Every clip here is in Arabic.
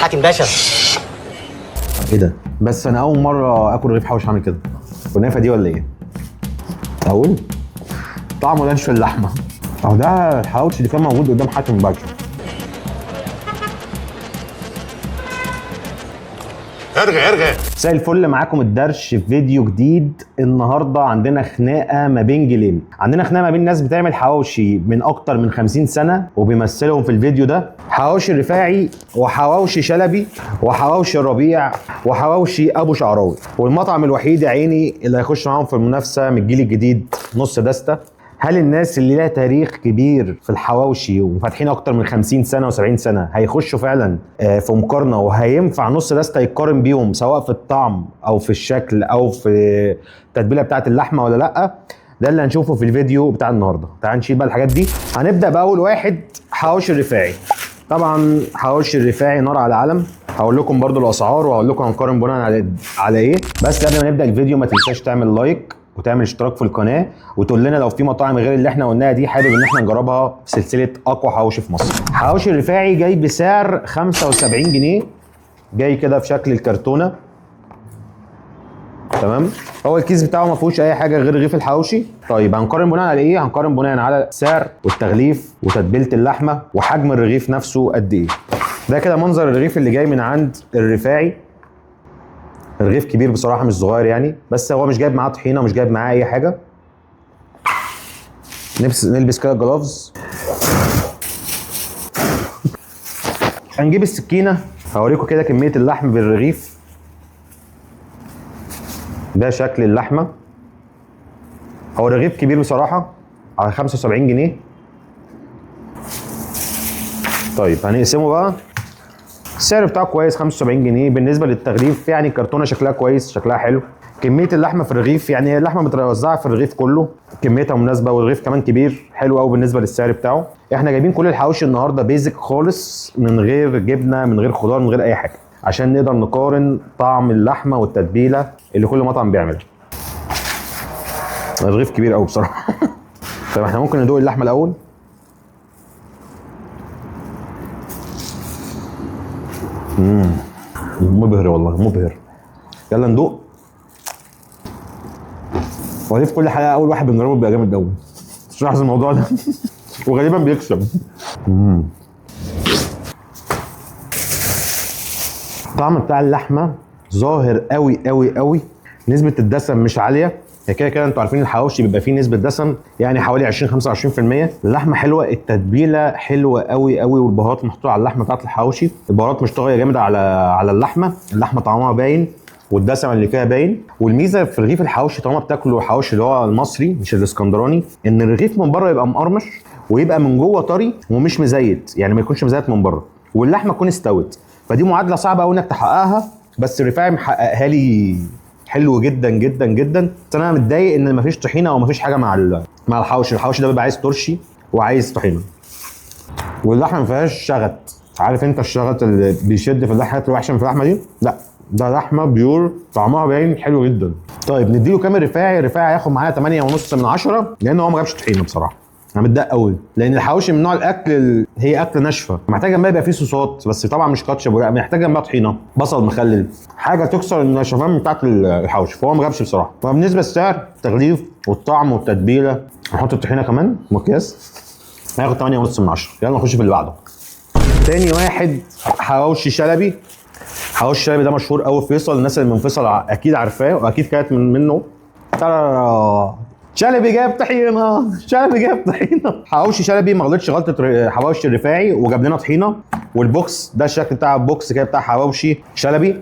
حاتم باشا. ايه ده؟ بس انا اول مره اكل رغيف حوش عامل كده. كنافه دي ولا ايه؟ اقول طعمه لانش في اللحمه. اهو ده الحواوشي اللي كان موجود قدام حاتم باشا. ارغي. مساء الفل، معاكم الدرش في فيديو جديد. النهارده عندنا خناقه ما بين جيلين، عندنا خناقه ما بين ناس بتعمل حواوشي من اكتر من 50 سنه وبيمثلهم في الفيديو ده، حواوشي الرفاعي وحواوشي شلبي وحواوشي الربيع وحواوشي ابو شعراوي، والمطعم الوحيد يا عيني اللي هيخش معاهم في المنافسه من الجيل الجديد نص دستة. هل الناس اللي لها تاريخ كبير في الحواوشي وفاتحين اكتر من 50 سنه و70 سنه هيخشوا فعلا في مقارنه، وهينفع نص دستة يتقارن بيهم سواء في الطعم او في الشكل او في التتبيله بتاعه اللحمه ولا لا؟ ده اللي هنشوفه في الفيديو بتاع النهارده. تعال نشيل بقى الحاجات دي. هنبدا باول واحد، حواوشي الرفاعي. طبعا حواوشي الرفاعي نار على العلم. هقول لكم برضو الاسعار وهقول لكم هنقارن بناء على ايه. بس قبل ما نبدا الفيديو ما تنساش تعمل لايك وتعمل اشتراك في القناه، وتقول لنا لو في مطاعم غير اللي احنا قلناها دي حابب ان احنا نجربها في سلسله اقوى حواوشي في مصر. حواوشي الرفاعي جاي بسعر 75 جنيه، جاي كده في شكل الكرتونه. تمام، هو الكيس بتاعه ما فيهوش اي حاجه غير رغيف الحواوشي. طيب هنقارن بناء على ايه؟ هنقارن بناء على السعر والتغليف وتتبيله اللحمه وحجم الرغيف نفسه قد ايه. ده كده منظر الرغيف اللي جاي من عند الرفاعي. الرغيف كبير بصراحه مش صغير يعني، بس هو مش جايب معاه طحينه، مش جايب معاه اي حاجه. نلبس كده جلافز. هنجيب السكينه هوريكم كده كميه اللحم بالرغيف. ده شكل اللحمه. هو الرغيف كبير بصراحه على 75 جنيه. طيب هنقسمه بقى. السعر بتاعه كويس 75 جنيه بالنسبه للتغليف، يعني الكرتونه شكلها كويس، شكلها حلو. كميه اللحمه في الرغيف، يعني اللحمه متوزعه في الرغيف كله، كميتها مناسبه، والرغيف كمان كبير حلو قوي بالنسبه للسعر بتاعه. احنا جايبين كل الحواوشي النهارده بيزك خالص، من غير جبنه، من غير خضار، من غير اي حاجه، عشان نقدر نقارن طعم اللحمه والتتبيله اللي كل مطعم بيعملها. الرغيف كبير قوي بصراحه. طيب احنا ممكن ندوق اللحمه الاول. مبهر والله، مبهر. يلا ندوق. وليه في كل حلقه اول واحد بنجربه بيبقى جامد قوي، مش لاحظ الموضوع ده؟ وغالبا بيكسب. الطعم بتاع اللحمه ظاهر قوي قوي قوي. نسبه الدسم مش عاليه، هي كده كده انتوا عارفين الحواوشي بيبقى فيه نسبه دسم يعني حوالي 20-25%. اللحمه حلوه، التتبيله حلوه قوي قوي، والبهارات محطوطه على اللحمه بتاعت الحواوشي. البهارات مش طاغيه جامد على اللحمه طعمها باين، والدسم اللي فيها باين. والميزه في رغيف الحواوشي طالما بتاكلوا الحواوشي اللي هو المصري مش الاسكندراني، ان الرغيف من بره يبقى مقرمش ويبقى من جوه طري ومش مزيت، يعني ما يكونش مزيت من بره واللحمه تكون استوت. فدي معادله صعبه قوي انك تحققها، بس الرفاعي محققها لي حلو جدا جدا جدا. بس انا متضايق ان مفيش طحينه ومفيش حاجه مع الحواوشي. الحواوشي ده بيبقى عايز ترشي وعايز طحينه، واللحمه ما فيهاش شغط. عارف انت الشغط اللي بيشد في الحاجات الوحشه في اللحمه دي؟ لا، ده لحمه بيور، طعمها باين حلو جدا. طيب نديله كام الرفاعي؟ الرفاعي هياخد معايا 8.5 من 10، لان هو ما جابش طحينه بصراحه. انا متضايق قوي، لان الحواوشي من نوع الاكل هي اكل ناشفه، محتاجه جنبها يبقى فيه صوصات، بس طبعا مش كاتشب، محتاجه جنبها طحينه، بصل مخلل، حاجه تكسر النشفان بتاعت الحواوشي، فهو ما جابش بصراحه. فبالنسبه للسعر، التغليف والطعم والتتبيله، نحط الطحينه كمان مقياس، هياخد 8.5 من 10. يلا نخش في اللي بعده. تاني واحد حواوشي شلبي. حواوشي شلبي ده مشهور قوي في فيصل، الناس اللي من فيصل اكيد عارفاه واكيد كانت منه. شلبي جايب طحينه، شلبي جايب طحينه. حواوشي شلبي ما غلطش غلطه حواوشي الرفاعي وجاب لنا طحينه. والبوكس ده الشكل بتاع البوكس كده بتاع حواوشي شلبي،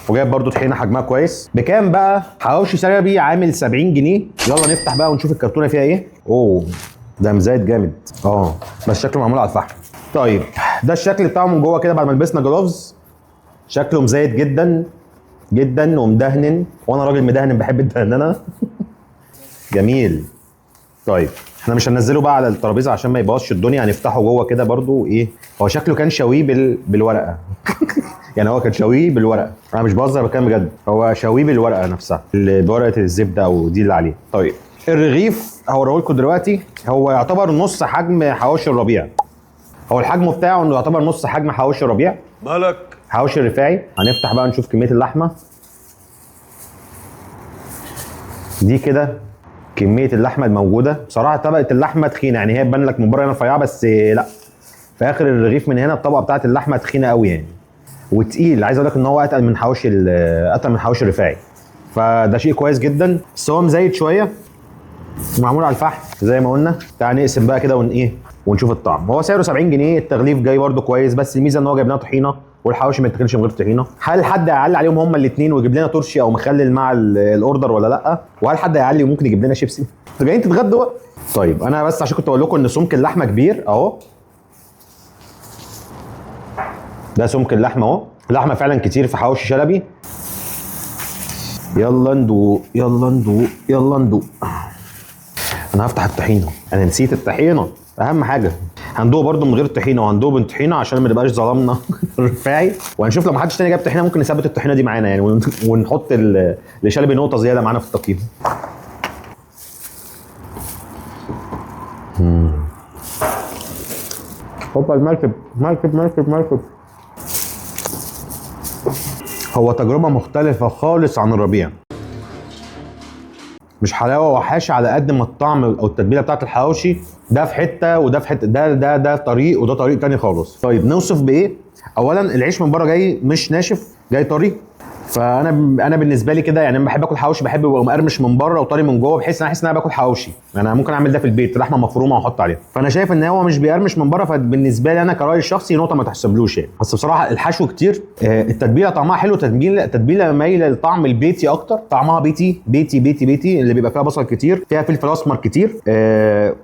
وجايب برضو طحينه حجمها كويس. بكام بقى؟ حواوشي شلبي عامل 70 جنيه. يلا نفتح بقى ونشوف الكرتونه فيها ايه. اوه ده مزايد جامد، بس شكله معمول على الفحم. طيب ده الشكل بتاعه من جوه كده بعد ما لبسنا جلوفز. شكله مزيد جدا جدا ومدهن، وانا راجل مدهن بحب الدهننه. جميل. طيب احنا مش هننزله بقى على الترابيزه عشان ما يبوظش الدنيا، هنفتحه جوه كده برضو. ايه هو شكله كان شويه بالورقه. يعني هو كان شويه بالورقه، انا مش بهزر، بتكلم بجد، هو شويه بالورقه نفسها اللي بورقه الزبده او دي اللي عليه. طيب الرغيف هوريه لكم دلوقتي، هو يعتبر نص حجم حواوشي الربيع. هو الحجم بتاعه انه يعتبر نص حجم حواوشي ربيع، مالك؟ حواوشي الرفاعي. هنفتح بقى نشوف كميه اللحمه دي كده. كميه اللحمه الموجوده بصراحه، طبقه اللحمه تخينه، يعني هي تبان لك من بره هنا رفيعه، بس لا، في اخر الرغيف من هنا الطبقه بتاعت اللحمه تخينه قوي يعني، وتقيل. عايز اقول لك ان هو اتقل من اتقل من حواوشي الرفاعي، فده شيء كويس جدا. بس هو مزيت شويه، معمول على الفحم زي ما قلنا. تعال نقسم بقى كده ونشوف الطعم. هو سعره 70 جنيه، التغليف جاي برده كويس، بس الميزه ان هو جايب لنا طحينه، والحواوشي ما يتاكلش من غير طحينه. هل حد هيعلي عليهم هما الاثنين ويجيب لنا ترشي او مخلل مع الاوردر ولا لا؟ وهل حد هيعلي وممكن يجيب لنا شيبسي؟ انتوا جايين تتغدوا بقى؟ طيب انا بس عشان كنت اقول لكم ان سمك اللحمه كبير اهو، ده سمك اللحمه اهو. اللحمه فعلا كتير في حواوشي شلبي. يلا ندوق يلا ندوق يلا ندوق. انا هفتح الطحينه، انا نسيت الطحينه اهم حاجه. هندوق برده من غير طحينه وهندوق بالطحينه عشان ما نبقاش ظلمنا الرفاعي. وهنشوف لو ما حدش تاني جاب طحينه ممكن نثبت الطحينه دي معانا يعني، ونحط لشلبي نقطه زياده معانا في التقييم. هوبا المركب مركب مركب مركب. هو تجربه مختلفه خالص عن الربيع، مش حلاوه وحاشه على قد ما الطعم او التتبيله بتاعت الحواوشي ده في حته وده في حته، ده طريق وده طريق تاني خالص. طيب نوصف بايه؟ اولا العيش من بره جاي مش ناشف، جاي طري. فانا بالنسبه لي كده يعني، انا بحب اكل حواوشي بحب يبقى مقرمش من بره وطري من جوه، بحيث ان انا احس ان انا باكل حواوشي. انا ممكن اعمل ده في البيت، لحمه مفرومه واحط عليها. فانا شايف ان هو مش بيقرمش من بره، فبالنسبه لي انا كرايي الشخصي نقطه ما تحسبلوش يعني. بس بصراحه الحشو كتير، التتبيله طعمها حلو، تتبيله مايله للطعم البيتي اكتر، طعمها بيتي بيتي بيتي بيتي، اللي بيبقى فيها بصل كتير، فيها فلفل اسمر كتير.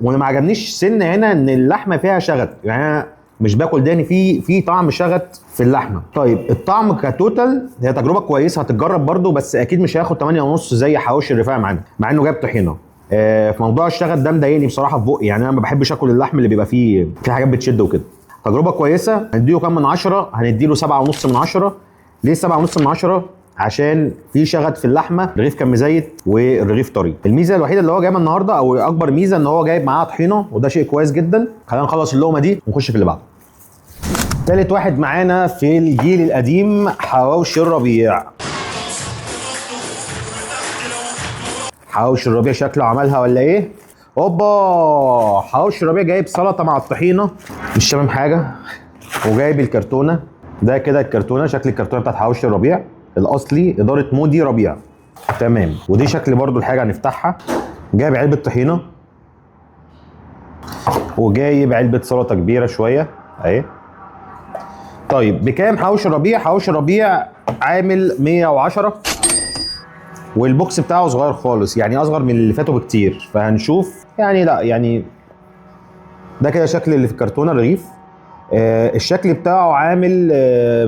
وانا ما عجبنيش سن هنا ان اللحمه فيها شغط، يعني انا مش باكل داني، في طعم شغط في اللحمه. طيب الطعم كتوتال هي تجربه كويسه هتتجرب برده، بس اكيد مش هياخد 8.5 زي حواوشي الرفاعي معانا، مع انه جايب طحينه. في موضوع الشغط ده مضايقني بصراحه في بقي، يعني انا ما بحبش اكل اللحم اللي بيبقى فيه حاجات بتشد وكده. تجربه كويسه. هنديله كام من 10؟ هنديله 7.5 من 10. ليه 7.5 من 10؟ عشان في شغط في اللحمه، الرغيف كان مزيت والرغيف طري. الميزه الوحيده اللي هو جايبها النهارده او اكبر ميزه ان هو جايب معاه طحينه، وده شيء كويس جدا. خلينا نخلص اللقمه دي ونخش في اللي بعده. تالت واحد معانا في الجيل القديم حواوشي الربيع. حواوشي الربيع شكله عملها ولا ايه؟ اوبا، حواوشي الربيع جايب سلطه مع الطحينه، مش شامم حاجه، وجايب الكرتونه. ده كده الكرتونه، شكل الكرتونه بتاعت حواوشي الربيع الاصلي، اداره مودي ربيع. تمام. ودي شكل برضو الحاجه هنفتحها. جايب علبه طحينه، وجايب علبه سلطه كبيره شويه اهي. طيب بكام حواوشي الربيع؟ حواوشي الربيع عامل 110، والبوكس بتاعه صغير خالص، يعني اصغر من اللي فاتوا بكتير. فهنشوف يعني، لا يعني ده كده شكل اللي في الكرتونه الرغيف. الشكل بتاعه عامل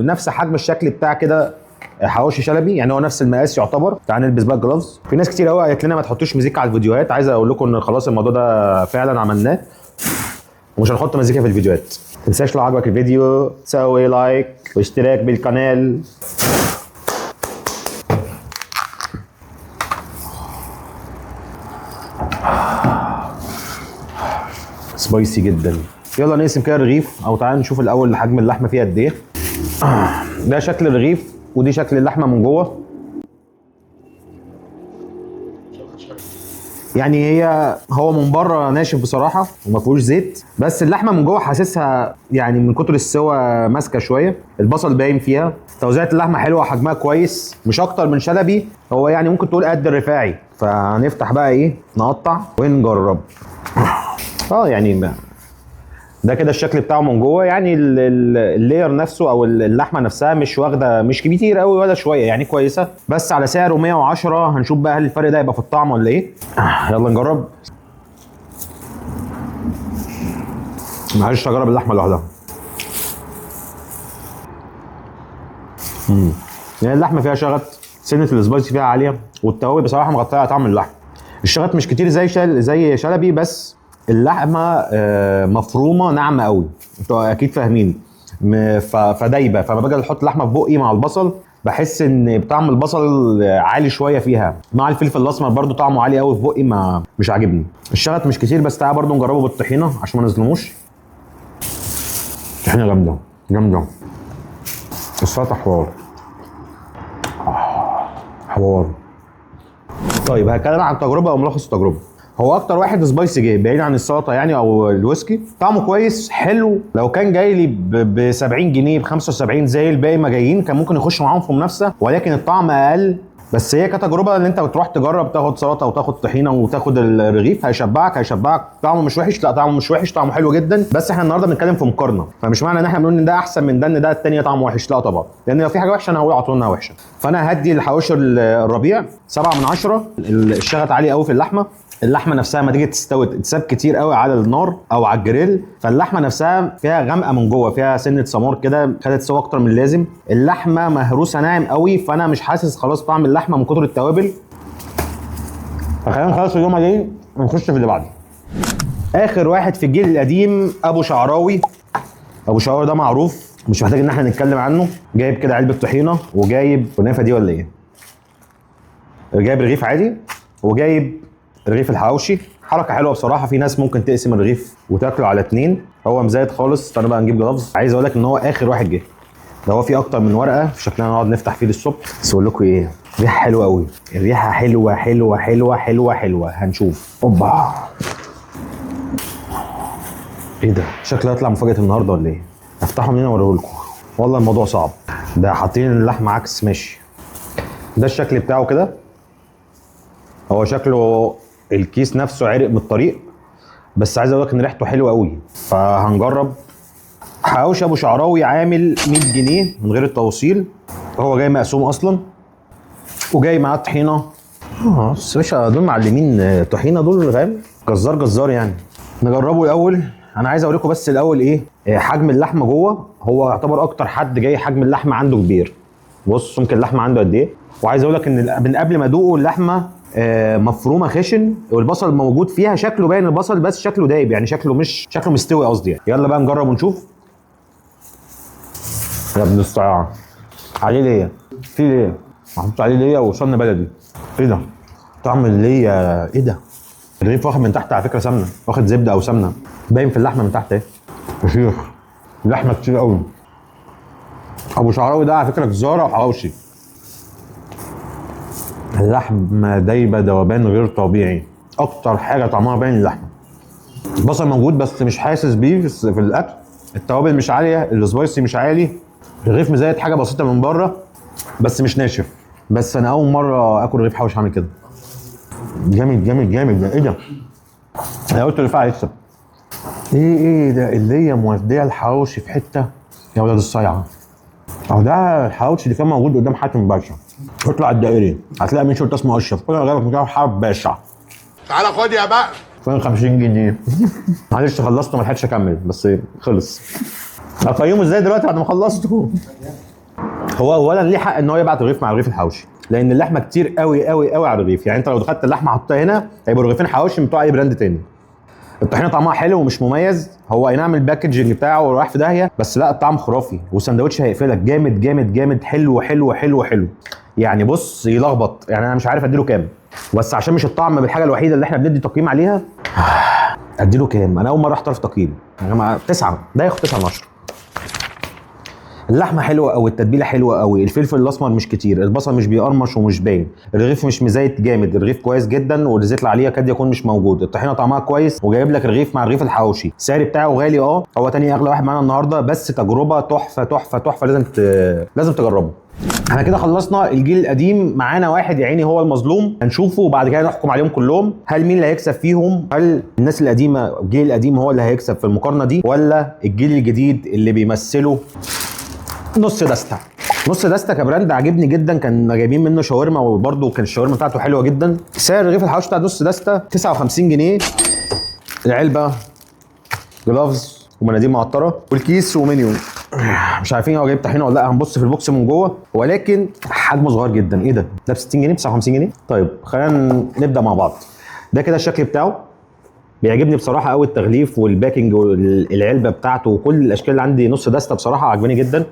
نفس حجم الشكل بتاع كده حواوشي شلبي، يعني هو نفس المقاس يعتبر. تعال نلبس بقى جلافز. في ناس كتير قوي قالت لنا ما تحطوش مزيكا على الفيديوهات. عايز اقول لكم ان خلاص الموضوع ده فعلا عملناه، ومش هنحط مزيكا في الفيديوهات. متنساش لو عجبك الفيديو تسوي لايك واشتراك بالقناه. سبايسي جدا. يلا نقسم كده الرغيف، او تعال نشوف الاول حجم اللحمه فيها قد ايه. ده شكل الرغيف ودي شكل اللحمه من جوه. يعني هو من بره ناشف بصراحه وما فيهوش زيت، بس اللحمه من جوه حاسسها يعني من كتر السوا ماسكه شويه، البصل باين فيها. توزيعه اللحمه حلوه وحجمها كويس، مش اكتر من شلبي، هو يعني ممكن تقول قد الرفاعي. فهنفتح بقى ايه، نقطع ونجرب. يعني ده كده الشكل بتاعه من جوه، يعني اللاير نفسه او اللحمه نفسها مش واخده، مش كتير قوي ولا شويه، يعني كويسه، بس على سعره 110. هنشوف بقى هل الفرق ده يبقى في الطعم ولا ايه. يلا نجرب. معلش اجرب اللحمه لوحدها. يعني اللحمه فيها شغط، سنه السبايسي فيها عاليه، والتوابل بصراحه مغطيه على طعم اللحم. الشغط مش كتير زي شلبي، بس اللحمه مفرومه ناعمه قوي، انتوا اكيد فاهمين، فدايبه. فلما باجي احط لحمه في بقي مع البصل بحس ان طعم البصل عالي شويه فيها، مع الفلفل الاسمر برده طعمه عالي قوي في بقي، مش عاجبني. الشغط مش كتير، بس تعالى برده نجربه بالطحينه عشان ما نظلموش. طحينه جامده جامده. السلطه حوار حوار. طيب هتكلم عن تجربه او ملخص التجربه. هو اكتر واحد سبايسي جاي بعيد عن السلطه يعني او الويسكي، طعمه كويس حلو. لو كان جاي لي ب 70 جنيه ب 75 زي الباقي ما جايين كان ممكن يخش معاهم في منافسه، ولكن الطعم اقل. بس هي كتجربه ان انت بتروح تجرب تاخد سلطه وتاخد طحينه وتاخد الرغيف، هيشبعك. طعمه مش وحش، لا طعمه مش وحش، طعمه حلو جدا. بس احنا النهارده بنتكلم في مقارنه، فمش معنى ان احنا بنقول ان ده احسن من ده ان ده الثاني طعمه وحش، لا طبعا. لان لو في حاجه وحشه انا هقول على طول انها وحشه. فانا هدي الحواوشي الربيع 7/10. الشغط عالي قوي في اللحمه. اللحمه نفسها ما تيجي تستوي تتساب كتير قوي على النار او على الجريل، فاللحمه نفسها فيها غامقه من جوه، فيها سنه سمار كده، خدت سوا اكتر من اللازم. اللحمه مهروسه ناعم قوي، فانا مش حاسس خلاص طعم اللحمه من كتر التوابل. فخلينا نخلص اليوم دي ونخش في اللي بعده. اخر واحد في الجيل القديم ابو شعراوي. ابو شعراوي ده معروف، مش محتاج ان احنا نتكلم عنه. جايب كده علبه طحينه، وجايب كنافه دي ولا ايه؟ جايب رغيف عادي، وجايب رغيف الحواوشي. حركه حلوه بصراحه. في ناس ممكن تقسم الرغيف وتاكله على 2، هو مزايد خالص. استنى بقى نجيب جلافز. عايز اقول لك ان هو اخر واحد جه. ده هو فيه اكتر من ورقه، شكلنا نقعد نفتح فيه للصبح. بس اقول لكم ايه، ريحه حلوه قوي. الريحه حلوه حلوه حلوه حلوه حلوه. هنشوف. اوبا، ايه ده؟ شكله هيطلع مفاجاه النهارده ولا ايه؟ افتحه منين واوريه لكم. والله الموضوع صعب. ده حاطين اللحمه عكس، ماشي. ده الشكل بتاعه كده. هو شكله الكيس نفسه عرق من الطريق، بس عايز اقول لك ان ريحته حلوه قوي. فهنجرب. حواوشي ابو شعراوي عامل 100 جنيه من غير التوصيل. هو جاي مقسوم اصلا، وجاي معاه طحينه. بس يا باشا دول معلمين طحينه، دول فاهم، جزار يعني. نجربه الاول. انا عايز اوريكم بس الاول ايه حجم اللحمه جوه. هو يعتبر اكتر حد جاي حجم اللحمه عنده كبير. بص ممكن اللحمه عنده قد ايه. وعايز اقول لك ان من قبل ما ادوقه اللحمه مفرومه خشن، والبصل موجود فيها. شكله باين البصل بس شكله دايب يعني، شكله مستوي قصدي يعني. يلا بقى نجرب ونشوف. يا ابن الصياعه، عليه ليه؟ في ليه؟ محطوط عليه ليه وسمنه بلدي. ايه ده؟ طعم الليه ايه ده؟ الرغيف واخد من تحت على فكره سمنه، واخد زبده او سمنه، باين في اللحمه من تحت اهي. يا شيخ اللحمه كتير قوي. ابو شعراوي ده على فكره جزاره وحواوشي. اللحمه دايبه ذوبان غير طبيعي. اكتر حاجه طعمها باين اللحمه. البصل موجود بس مش حاسس بيه في الاكل. التوابل مش عاليه، السبايسي مش عالي. الرغيف مزيد حاجه بسيطه من بره بس مش ناشف. بس انا اول مره اكل رغيف حواوشي عامل كده. جامد جامد جامد. ده ايه ده؟ انا قلت الرفاعه هيكسب. ايه ده اللي هي موديه الحواوشي في حته يا ولاد الصيعه. اهو ده الحواوشي اللي كان موجود قدام حاتم باشا. اطلع الدائري هتلاقي من شرطه اسمه اشرف، كل غيرك مكان حرب باشا. تعالى خد يا بقى. فين 50 جنيه؟ معلش خلصت ما لحقتش اكمل بس خلص. اقيمه ازاي دلوقتي بعد ما خلصته؟ هو اولا ليه حق ان هو يبعت رغيف مع رغيف الحواوشي، لان اللحمه كتير قوي قوي قوي على الرغيف. يعني انت لو دخلت اللحمه حطيتها هنا هيبقوا رغيفين حواوشي بتوع اي براند تاني. الطحينه طعمها حلو ومش مميز. هو اي نعم الباكجنج بتاعه رايح في داهيه، بس لا الطعم خرافي. والساندوتش هيقفلك جامد جامد جامد. حلو حلو حلو حلو يعني. بص يلخبط يعني. انا مش عارف اديله كام، بس عشان مش الطعم بالحاجه الوحيده اللي احنا بندي تقييم عليها. اديله كام؟ انا اول مره احتار في تقييم يا جماعه. 9. ده ياخد 9/10. اللحمه حلوه قوي، التتبيله حلوه قوي، الفلفل الاسمر مش كتير، البصل مش بيقرمش ومش باين، الرغيف مش مزيت جامد، الرغيف كويس جدا والزيت اللي عليه يكاد يكون مش موجود، الطحينه طعمها كويس، وجايب لك رغيف مع رغيف الحواوشي. السعر بتاعه غالي هو تاني اغلى واحد معانا النهارده، بس تجربه تحفه تحفه تحفه. لازم تجربه. احنا كده خلصنا الجيل القديم. معانا واحد يا عيني هو المظلوم، هنشوفه وبعد كده نحكم عليهم كلهم. هل مين اللي هيكسب فيهم؟ هل الناس القديمه الجيل القديم هو اللي هيكسب في المقارنه دي، ولا الجيل الجديد اللي بيمثله نص دستة؟ نص دستة كبراند عاجبني جدا. كان جايبين منه شاورما وبرده كان الشاورما بتاعته حلوه جدا. سعر رغيف الحواوشي بتاع نص دستة 59 جنيه. العلبه جلافز ومناديل معطره والكيس ومنيو. مش عارفين هو جايب طحينه ولا لا. هنبص في البوكس من جوه، ولكن حجمه صغير جدا. ايه ده ب 60 جنيه 59 جنيه. طيب خلينا نبدا مع بعض. ده كده الشكل بتاعه. بيعجبني بصراحه قوي التغليف والباكنج والعلبه بتاعته وكل الاشكال اللي عندي. نص دستة بصراحه عجباني جدا.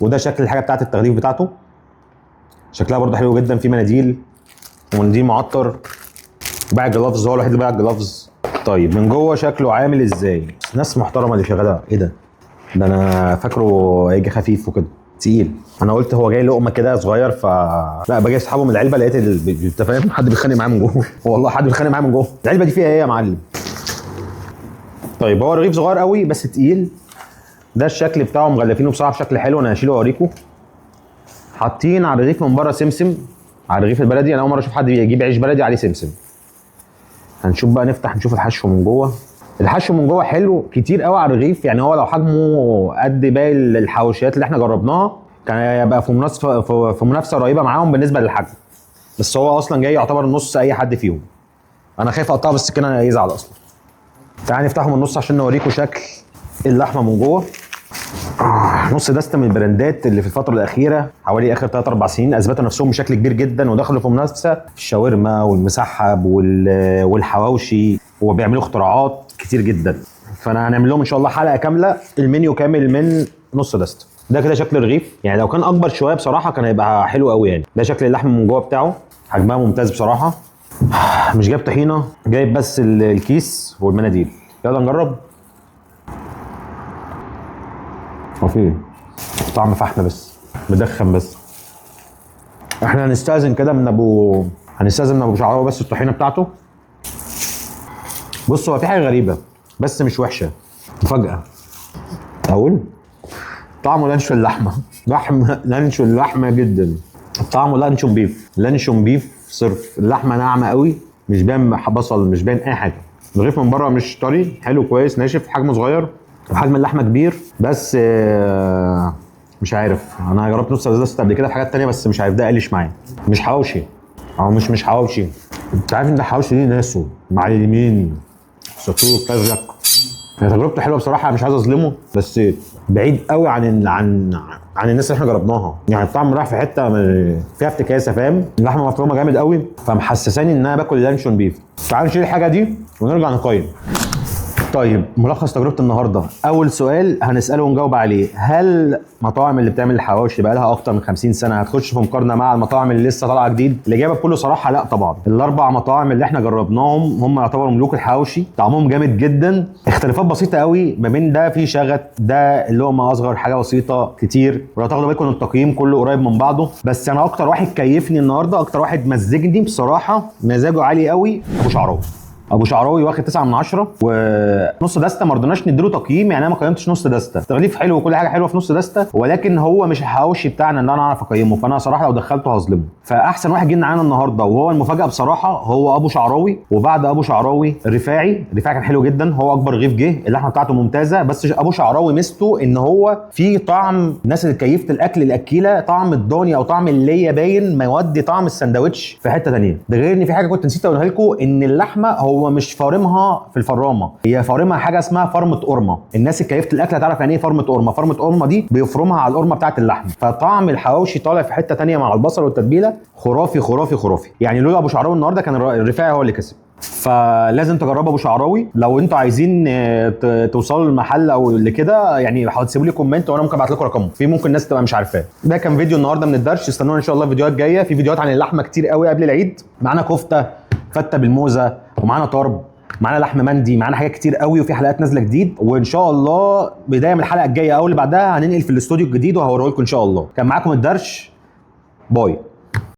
وده شكل الحاجه بتاعت التغليف بتاعته. شكلها برضه حلو جدا. في مناديل ومنديل معطر. باع الجلافز، هو الوحيد اللي باع الجلافز. طيب من جوه شكله عامل ازاي؟ ناس محترمه اللي شغاله. ايه ده؟ ده انا فاكره هيجي خفيف وكده تقيل. انا قلت هو جاي لقمه كده صغير لا باجي اسحبه من العلبه لقيت انت فاهم حد بيتخانق معاه من جوه. والله حد بيتخانق معاه من جوه. العلبه دي فيها ايه يا معلم؟ طيب هو رغيف صغير قوي بس تقيل. ده الشكل بتاعه مغلفينه بصراحه بشكل حلو. انا هشيله واوريكم. حاطين على الرغيف من بره سمسم، على الرغيف البلدي. انا اول مره اشوف حد بيجيب عيش بلدي عليه سمسم. هنشوف بقى، نفتح نشوف الحشو من جوه. الحشو من جوه حلو كتير قوي على الرغيف. يعني هو لو حجمه قد باقي الحواشيات اللي احنا جربناها كان هيبقى في منافسه رهيبه معاهم بالنسبه للحجم. بس هو اصلا جاي يعتبر نص اي حد فيهم. انا خايف اقطعه بالسكينه يزعل اصلا. تعالى نفتحه من النص عشان نوريكم شكل اللحمه من جوه. نص دستة من البراندات اللي في الفتره الاخيره حوالي اخر 3 4 سنين اثبتوا نفسهم بشكل كبير جدا ودخلوا في منافسه في الشاورما والمسحب والحواوشي وبيعملوا اختراعات كتير جدا. فانا هنعمل لهم ان شاء الله حلقه كامله المنيو كامل من نص دستة. ده كده شكل الرغيف. يعني لو كان اكبر شويه بصراحه كان هيبقى حلو قوي. يعني ده شكل اللحم من جوه بتاعه، حجمها ممتاز بصراحه. مش جايب طحينه، جايب بس الكيس والمناديل. يلا نجرب. هو في طعم فحم بس، مدخن بس. احنا هنستأذن كده من ابو شعراوي بس الطحينه بتاعته. بص هو في حاجه غريبه بس مش وحشه، مفاجاه. اقول طعمه لانشون اللحمه. لانشون اللحمه جدا. طعمه لانشون بيف، لانشون بيف صرف. اللحمه ناعمه قوي، مش باين بصل، مش باين اي حاجه. الرغيف من بره مش طري، حلو كويس ناشف، حجمه صغير وحجم اللحمه كبير. بس مش عارف، انا جربت نص دستة قبل كده في حاجات تانية بس مش عارف ده قلش معايا. مش حواوشي او مش حواوشي. انت عارف ان ده حواوشي ليه ناسه مع اليمين سطور بتاعك. هي تجربته حلوه بصراحه، مش عايز اظلمه بس بعيد قوي عن الناس اللي احنا جربناها. يعني الطعم رايح في حته فيها افتكاسه، فاهم؟ اللحمه مفرومه جامد قوي فمحسساني ان انا باكل لانشون بيف. تعال نشيل الحاجه دي ونرجع نقيم. طيب ملخص تجربه النهارده. اول سؤال هنساله ونجاوب عليه: هل المطاعم اللي بتعمل الحواوشي بقى لها اكتر من 50 سنه هتخش في مقارنه مع المطاعم اللي لسه طالعه جديد؟ الاجابه بكل صراحه لا طبعا. الاربع مطاعم اللي احنا جربناهم هم يعتبروا ملوك الحواوشي، طعمهم جامد جدا. اختلافات بسيطه قوي ما بين ده في شغف، ده اللقمه اصغر حاجه بسيطه كتير. ولو تاخدوا بالكم التقييم كله قريب من بعضه. بس انا اكتر واحد كيفني النهارده، اكتر واحد مزجني بصراحه، مزاجه عالي قوي، ابو شعراوي واخد 9 من 10. ونص دستة ما رضيناش نديله تقييم. يعني انا ما قيمتش نص دستة. تغليف حلو وكل حاجه حلوه في نص دستة، ولكن هو مش الحواوشي بتاعنا اللي انا اعرف اقيمه. فانا صراحه لو دخلته هظلمه. فاحسن واحد جه معانا النهارده وهو المفاجاه بصراحه هو ابو شعراوي. وبعد ابو شعراوي الرفاعي كان حلو جدا، هو اكبر رغيف جه. اللحمه بتاعته ممتازه. بس ابو شعراوي ميزته ان هو في طعم الناس اللي كيفت الاكل الاكيله، طعم الضاني او طعم اللي باين ما يودي طعم السندوتش في حته ثانيه. ده غير ان في حاجه كنت نسيت اقولها لكم، ان اللحمه هو مش فارمها في الفرامه، هي فارمها حاجه اسمها فرمه قرمه. الناس اللي كيفت الاكل هتعرف يعني ايه فرمه قرمه. فرمه قرمه دي بيفرمها على القرمه بتاعه اللحم، فطعم الحواوشي طالع في حته ثانيه مع البصل والتتبيله. خرافي خرافي خرافي. يعني لولا ابو شعراوي النهارده كان الرفاعي هو اللي كسب. فلازم تجربوا ابو شعراوي. لو انتوا عايزين توصلوا للمحل او لكده يعني هتسيبوا لي كومنت وانا ممكن ابعت لكم رقمه. في ممكن ناس تبقى مش عارفاه. ده كان فيديو النهارده من الدرش. استنونا ان شاء الله فيديوهات جايه. في فيديوهات عن اللحمه كتير قوي قبل العيد. معانا كفته، فته بالموزه، ومعانا طرب، معانا لحم مندي، معانا حاجات كتير قوي. وفي حلقات نازله جديد. وان شاء الله بدايه من الحلقه الجايه او اللي بعدها هننقل في الاستوديو الجديد وهوريه لكم ان شاء الله. كان معاكم الدرش. باي.